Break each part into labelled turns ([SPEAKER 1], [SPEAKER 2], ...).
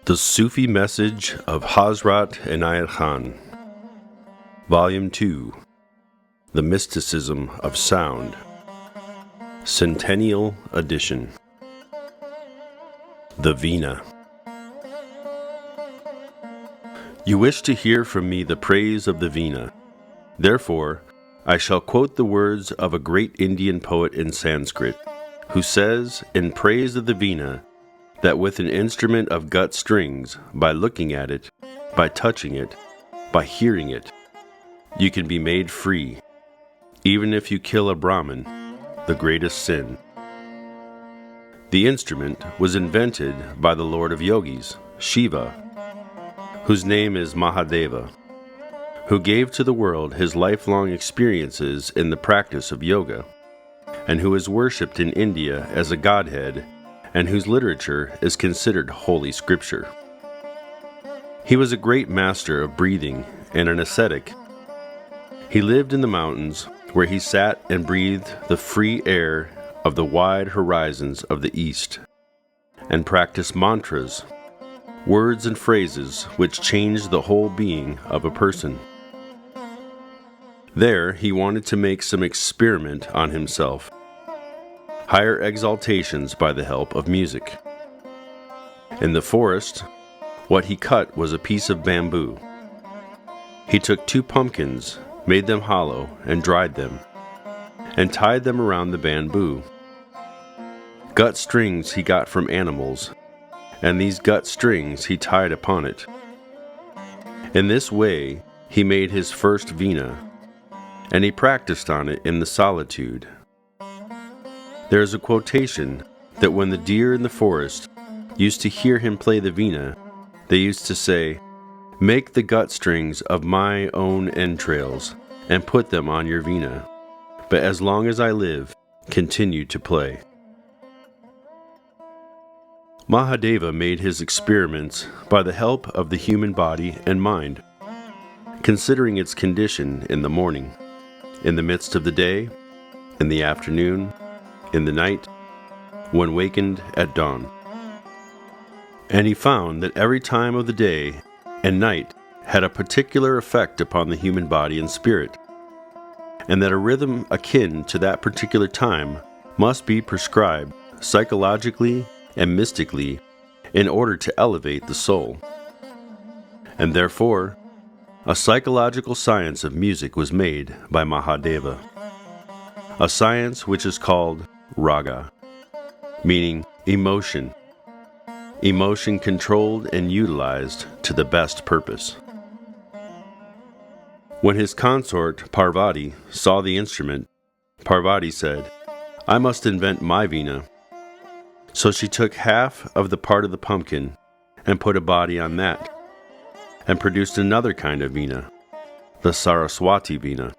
[SPEAKER 1] The Sufi Message of Hazrat Inayat Khan, Volume 2, The Mysticism of Sound, Centennial Edition. The Vina. You wish to hear from me the praise of the Vina. Therefore, I shall quote the words of a great Indian poet in Sanskrit, who says, in praise of the Vina, that with an instrument of gut strings, by looking at it, by touching it, by hearing it, you can be made free, even if you kill a Brahmin, the greatest sin. The instrument was invented by the Lord of Yogis, Shiva, whose name is Mahadeva, who gave to the world his lifelong experiences in the practice of yoga, and who is worshipped in India as a godhead, and whose literature is considered holy scripture. He was a great master of breathing and an ascetic. He lived in the mountains, where he sat and breathed the free air of the wide horizons of the east, and practiced mantras, words and phrases which changed the whole being of a person. There he wanted to make some experiment on himself, higher exaltations by the help of music. In the forest, what he cut was a piece of bamboo. He took 2 pumpkins, made them hollow, and dried them, and tied them around the bamboo. Gut strings he got from animals, and these gut strings he tied upon it. In this way he made his first Vina, and he practiced on it in the solitude. There is a quotation that when the deer in the forest used to hear him play the Vina, they used to say, "Make the gut strings of my own entrails and put them on your Vina, but as long as I live, continue to play." Mahadeva made his experiments by the help of the human body and mind, considering its condition in the morning, in the midst of the day, in the afternoon, in the night, when wakened at dawn. And he found that every time of the day and night had a particular effect upon the human body and spirit, and that a rhythm akin to that particular time must be prescribed psychologically and mystically in order to elevate the soul. And therefore, a psychological science of music was made by Mahadeva, a science which is called raga, meaning emotion controlled and utilized to the best purpose. When his consort Parvati saw the instrument, Parvati said, "I must invent my Vina." So she took half of the part of the pumpkin and put a body on that, and produced another kind of Vina, the Saraswati Vina.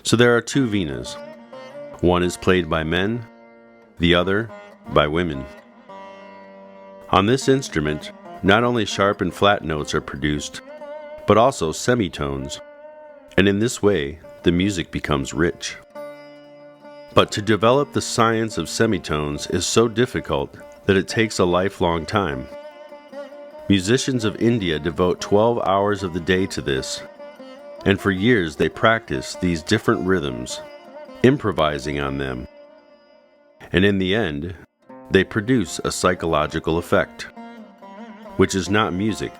[SPEAKER 1] So there are 2 Vinas. One is played by men, the other by women. On this instrument, not only sharp and flat notes are produced, but also semitones, and in this way the music becomes rich. But to develop the science of semitones is so difficult that it takes a lifelong time. Musicians of India devote 12 hours of the day to this, and for years they practice these different rhythms, improvising on them, and in the end, they produce a psychological effect, which is not music,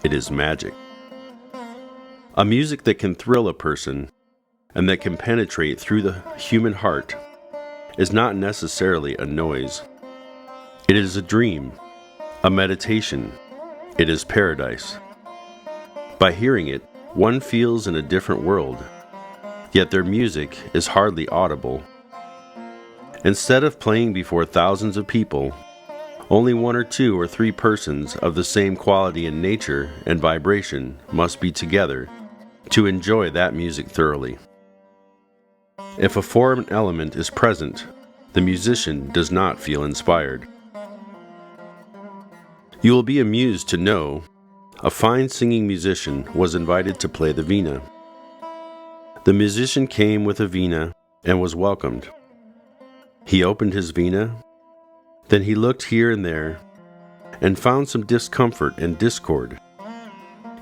[SPEAKER 1] it is magic. A music that can thrill a person and that can penetrate through the human heart is not necessarily a noise. It is a dream, a meditation, it is paradise. By hearing it, one feels in a different world, yet their music is hardly audible. Instead of playing before thousands of people, only 1 or 2 or 3 persons of the same quality in nature and vibration must be together to enjoy that music thoroughly. If a foreign element is present, the musician does not feel inspired. You will be amused to know a fine singing musician was invited to play the Vina. The musician came with a Vina and was welcomed. He opened his Vina, then he looked here and there, and found some discomfort and discord.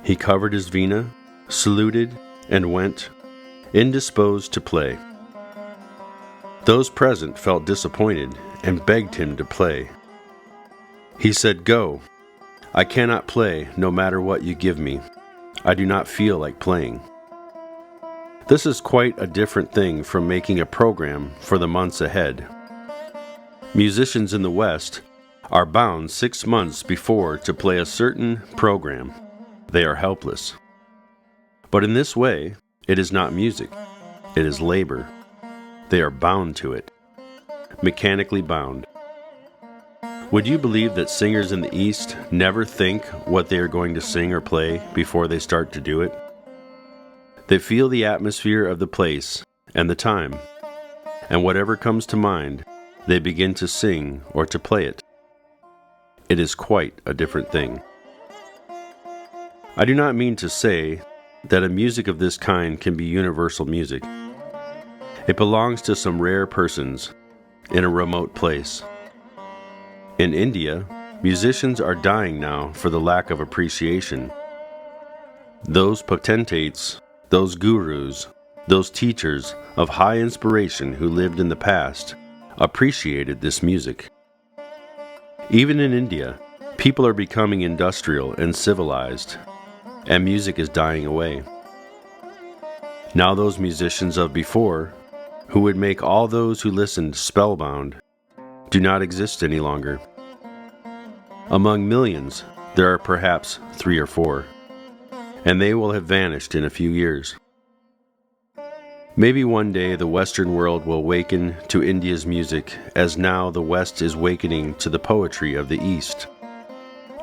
[SPEAKER 1] He covered his vina, saluted, and went, indisposed to play. Those present felt disappointed and begged him to play. He said, "Go. I cannot play no matter what you give me. I do not feel like playing." This is quite a different thing from making a program for the months ahead. Musicians in the West are bound 6 months before to play a certain program. They are helpless. But in this way, it is not music. It is labor. They are bound to it, mechanically bound. Would you believe that singers in the East never think what they are going to sing or play before they start to do it? They feel the atmosphere of the place and the time, and whatever comes to mind, they begin to sing or to play it. It is quite a different thing. I do not mean to say that a music of this kind can be universal music. It belongs to some rare persons in a remote place. In India, musicians are dying now for the lack of appreciation. Those potentates, those gurus, those teachers of high inspiration who lived in the past appreciated this music. Even in India, people are becoming industrial and civilized, and music is dying away. Now those musicians of before, who would make all those who listened spellbound, do not exist any longer. Among millions, there are perhaps 3 or 4, and they will have vanished in a few years. Maybe one day the Western world will waken to India's music as now the West is wakening to the poetry of the East,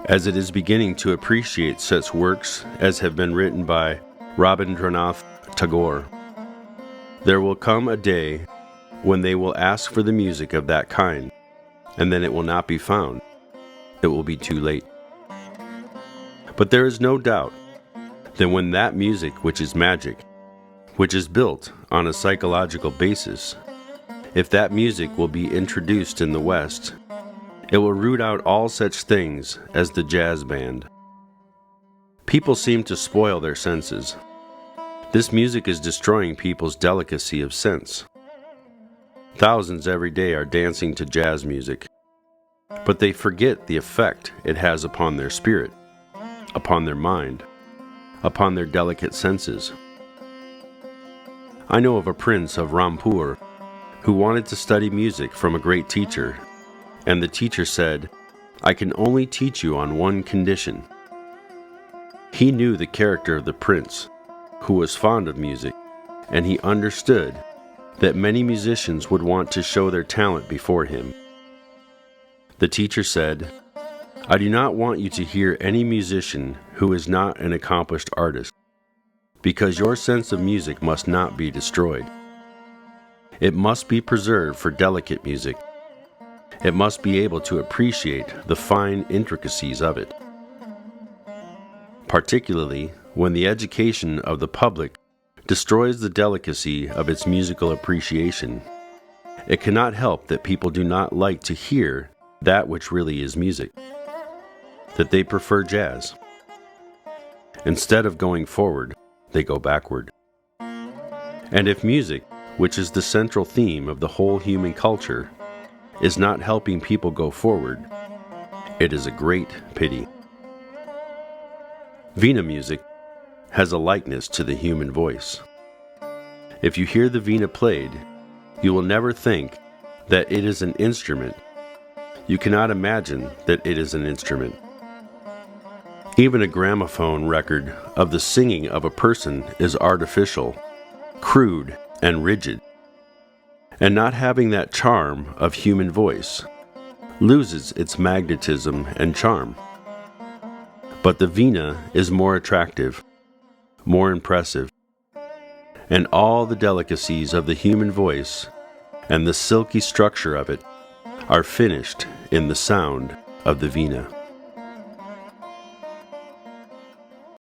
[SPEAKER 1] as it is beginning to appreciate such works as have been written by Rabindranath Tagore. There will come a day when they will ask for the music of that kind, and then it will not be found. It will be too late. But there is no doubt that when that music, which is magic, which is built on a psychological basis, if that music will be introduced in the West, it will root out all such things as the jazz band. People seem to spoil their senses. This music is destroying people's delicacy of sense. Thousands every day are dancing to jazz music, but they forget the effect it has upon their spirit, upon their mind, upon their delicate senses. I know of a prince of Rampur who wanted to study music from a great teacher, and the teacher said, "I can only teach you on one condition." He knew the character of the prince, who was fond of music, and he understood that many musicians would want to show their talent before him. The teacher said, "I do not want you to hear any musician who is not an accomplished artist, because your sense of music must not be destroyed. It must be preserved for delicate music. It must be able to appreciate the fine intricacies of it." Particularly when the education of the public destroys the delicacy of its musical appreciation, it cannot help that people do not like to hear that which really is music, that they prefer jazz. Instead of going forward, they go backward. And if music, which is the central theme of the whole human culture, is not helping people go forward, it is a great pity. Vina music has a likeness to the human voice. If you hear the vina played, you will never think that it is an instrument. You cannot imagine that it is an instrument. Even a gramophone record of the singing of a person is artificial, crude, and rigid, and not having that charm of human voice, loses its magnetism and charm. But the vina is more attractive, more impressive, and all the delicacies of the human voice and the silky structure of it are finished in the sound of the vina.